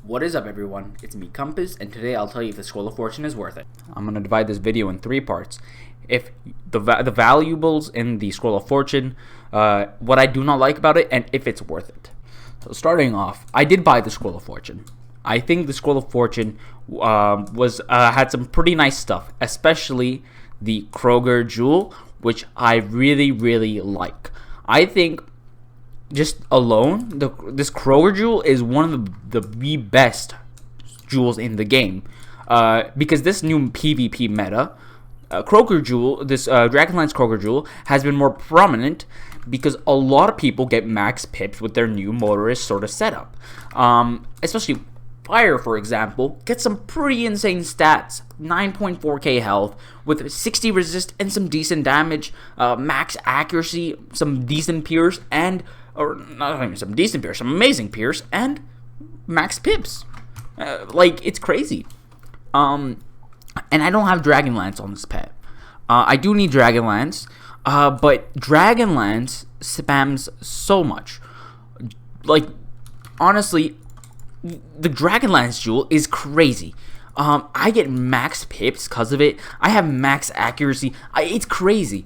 What is up, everyone? It's me, Compass, and today I'll tell you if the Scroll of Fortune is worth it. I'm going to divide this video in three parts. If the valuables in the Scroll of Fortune, what I do not like about it, and if it's worth it. So starting off, I did buy the Scroll of Fortune. I think the Scroll of Fortune had some pretty nice stuff, especially the Kroger Jewel, which I really like. I think just alone, this Kroger Jewel is one of the best jewels in the game, because this new PvP meta, Kroger Jewel, this Dragonlance Kroger Jewel has been more prominent because a lot of people get max pips with their new motorist sort of setup. Especially Fire, for example, gets some pretty insane stats. 9.4k health with 60 resist and some decent damage, max accuracy, some decent pierce, and or not even some decent pierce, some amazing pierce, and max pips. It's crazy. And I don't have Dragonlance on this pet. I do need Dragonlance, but Dragonlance spams so much. Honestly, the Dragonlance Jewel is crazy. I get max pips because of it. I have max accuracy. It's crazy.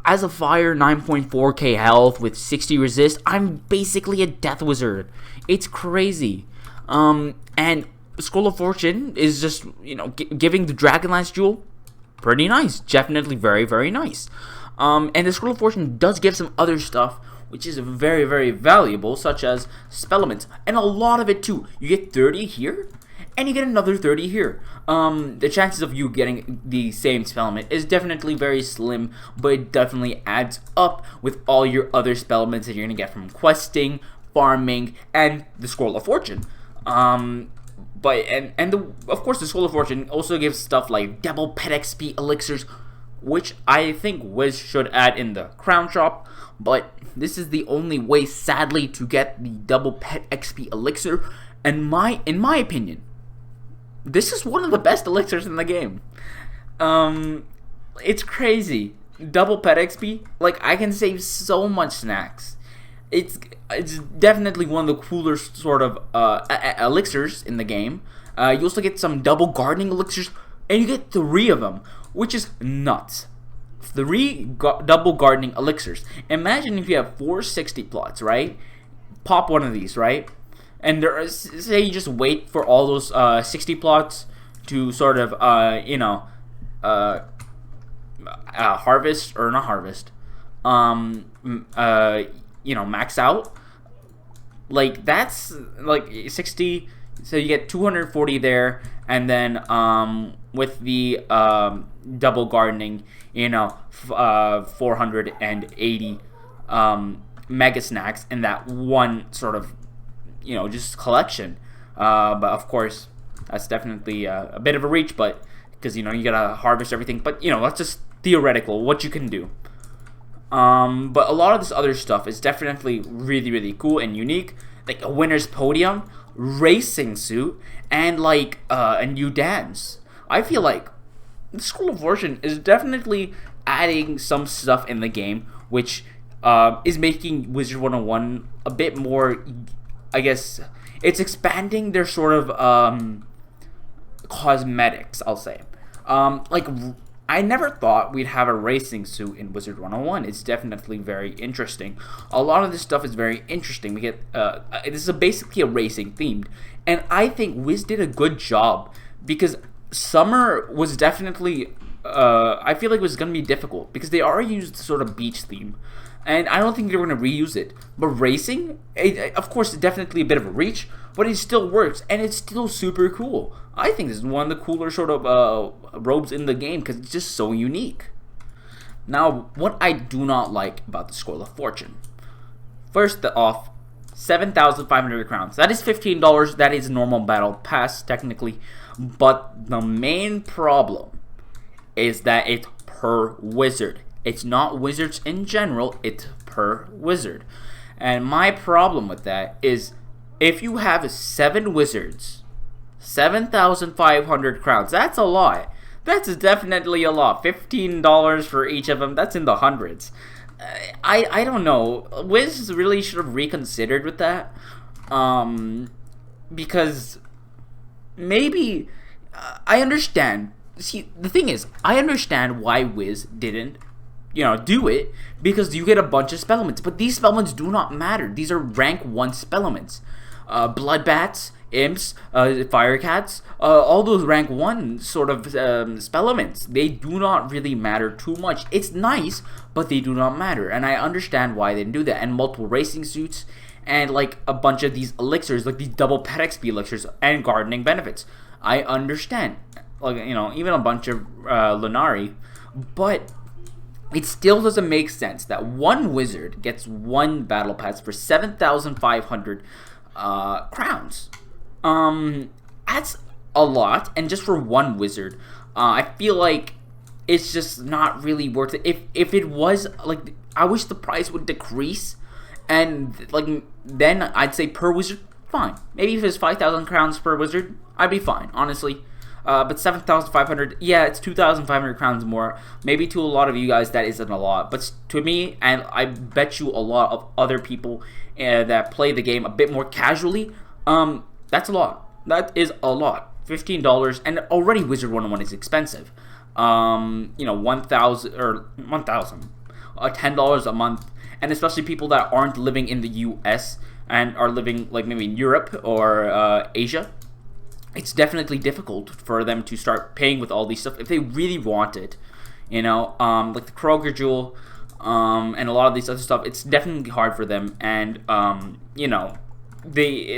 As a Fire, 9.4k health with 60 resist, I'm basically a Death Wizard. It's crazy. And Scroll of Fortune is just, giving the Dragonlance Jewel pretty nice. Definitely very nice. And the Scroll of Fortune does give some other stuff which is very valuable, such as spell elements, and a lot of it too. You get 30 here, and you get another 30 here. The chances of you getting the same spell element is definitely very slim, but it definitely adds up with all your other spell elements that you're gonna get from questing, farming, and the Scroll of Fortune. Of course, the Scroll of Fortune also gives stuff like double pet XP elixirs, which I think Wiz should add in the Crown Shop, but this is the only way, sadly, to get the double pet XP elixir, and in my opinion, this is one of the best elixirs in the game. It's crazy. Double pet XP, I can save so much snacks. It's definitely one of the cooler sort of elixirs in the game. You also get some double gardening elixirs, and you get 3 of them, which is nuts. 3 double gardening elixirs. Imagine if you have 460 plots, right? Pop one of these, right? And say you just wait for all those 60 plots to sort of harvest, or not harvest, max out. That's 60. So you get 240 there, and then with the double gardening, 480 mega snacks in that one sort of just collection. But of course, that's definitely a bit of a reach, but because you gotta harvest everything. But that's just theoretical what you can do. But a lot of this other stuff is definitely really cool and unique, like a winner's podium, racing suit, and a new dance. I feel like the Scroll of Fortune is definitely adding some stuff in the game, which is making Wizard101 a bit more, I guess, it's expanding their sort of cosmetics, I'll say. I never thought we'd have a racing suit in Wizard101. It's definitely very interesting. A lot of this stuff is very interesting. We get this is basically a racing themed, and I think Wiz did a good job because summer was definitely I feel like it was gonna be difficult because they already used sort of beach theme, and I don't think they were gonna reuse it. But racing, of course, it's definitely a bit of a reach, but it still works, and it's still super cool. I think this is one of the cooler sort of robes in the game because it's just so unique. Now, what I do not like about the Scroll of Fortune. First off, 7,500 crowns. That is $15. That is normal battle pass, technically. But the main problem is that it's per wizard. It's not wizards in general, it's per wizard. And my problem with that is if you have 7 wizards, 7,500 crowns, that's a lot. That's definitely a lot. $15 for each of them, that's in the hundreds. I don't know. Wiz really should have reconsidered with that. because maybe I understand. See, the thing is, I understand why Wiz didn't, do it, because you get a bunch of spellements. But these spellements do not matter. These are rank 1 spellements. Bloodbats, imps, firecats, all those rank 1 sort of spellements. They do not really matter too much. It's nice, but they do not matter. And I understand why they didn't do that. And multiple racing suits, and like a bunch of these elixirs, like these double pet XP elixirs, and gardening benefits. I understand. Like, even a bunch of Lunari. But it still doesn't make sense that one wizard gets 1 battle pass for 7,500 crowns. That's a lot, and just for one wizard, I feel like it's just not really worth it. If it was, like, I wish the price would decrease, and like then I'd say per wizard, fine. Maybe if it's 5,000 crowns per wizard, I'd be fine, honestly. But 7,500, yeah, it's 2,500 crowns more. Maybe to a lot of you guys that isn't a lot, but to me, and I bet you a lot of other people that play the game a bit more casually, that's a lot. That is a lot. $15, and already Wizard101 is expensive. 1,000 or 1,000, $10 a month, and especially people that aren't living in the U.S. and are living like maybe in Europe or Asia. It's definitely difficult for them to start paying with all these stuff if they really want it, like the Kroger Jewel, and a lot of these other stuff. It's definitely hard for them, and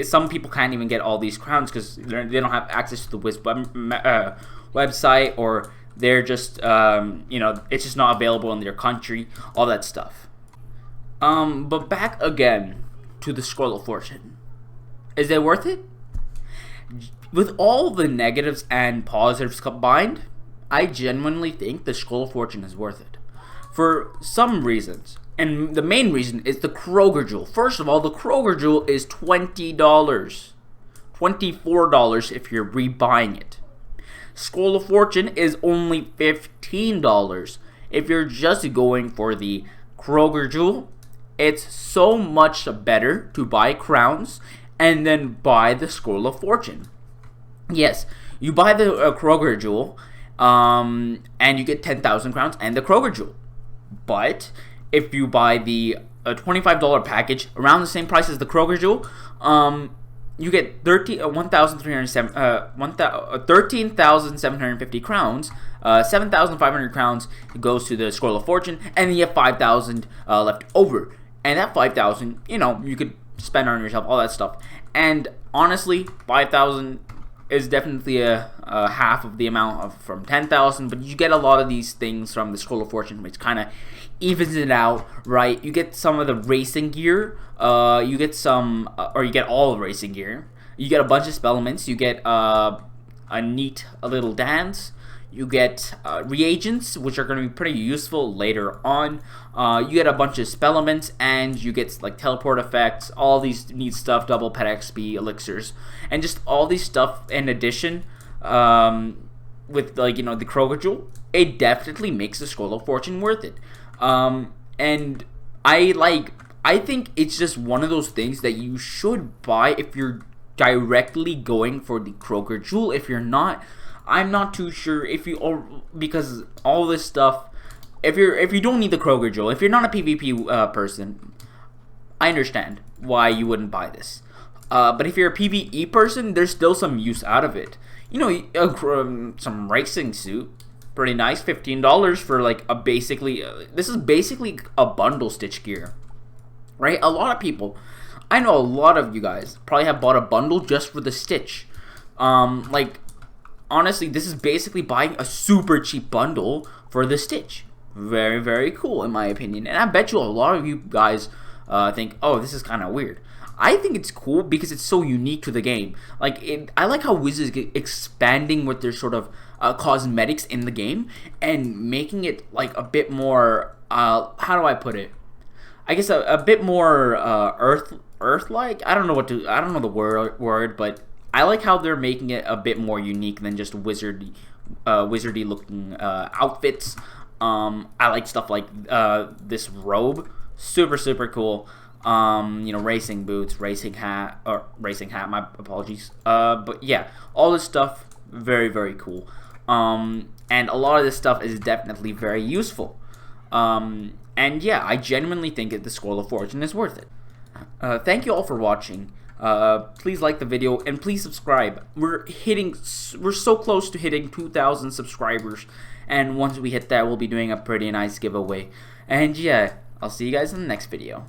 some people can't even get all these crowns because they don't have access to the Wiz website, or they're just it's just not available in their country, all that stuff. But back again to the Scroll of Fortune. Is it worth it? With all the negatives and positives combined, I genuinely think the Scroll of Fortune is worth it. For some reasons. And the main reason is the Kroger Jewel. First of all, the Kroger Jewel is $20. $24 if you're rebuying it. Scroll of Fortune is only $15. If you're just going for the Kroger Jewel, it's so much better to buy crowns and then buy the Scroll of Fortune. Yes, you buy the Kroger Jewel, and you get 10,000 crowns and the Kroger Jewel. But if you buy the $25 package around the same price as the Kroger Jewel, you get 13,750 crowns. 7,500 crowns goes to the Scroll of Fortune, and then you have 5,000 left over. And that 5,000, you could spend on yourself, all that stuff. And honestly, 5,000 is definitely a half of the amount from 10,000, but you get a lot of these things from the Scroll of Fortune, which kind of evens it out, right? You get some of the racing gear, you get some, or you get all the racing gear. You get a bunch of spellements. You get a little dance. You get reagents, which are going to be pretty useful later on. You get a bunch of spellements, and you get like teleport effects, all these neat stuff, double pet XP, elixirs, and just all these stuff in addition. With the Kroger Jewel, it definitely makes the Scroll of Fortune worth it. And I think it's just one of those things that you should buy if you're directly going for the Kroger Jewel. If you're not, I'm not too sure because all this stuff, if you don't need the Kroger Jewel, if you're not a PvP person, I understand why you wouldn't buy this. But if you're a PvE person, there's still some use out of it. Some racing suit, pretty nice, $15 for like this is basically a bundle stitch gear, right? A lot of people, I know a lot of you guys probably have bought a bundle just for the stitch. Honestly, this is basically buying a super cheap bundle for the stitch. Very, very cool in my opinion. And I bet you a lot of you guys think, oh, this is kind of weird. I think it's cool because it's so unique to the game. I like how Wizards is expanding with their sort of cosmetics in the game and making it like a bit more, how do I put it? I guess a bit more Earth-like. I don't know the word, but I like how they're making it a bit more unique than just wizardy looking outfits. I like stuff like this robe, super cool. you know, racing boots, racing hat, my apologies. But yeah, all this stuff, very, very cool. And a lot of this stuff is definitely very useful. And yeah, I genuinely think that the Scroll of Fortune is worth it. Thank you all for watching. Please like the video and please subscribe. We're so close to hitting 2,000 subscribers, and once we hit that, we'll be doing a pretty nice giveaway. And yeah, I'll see you guys in the next video.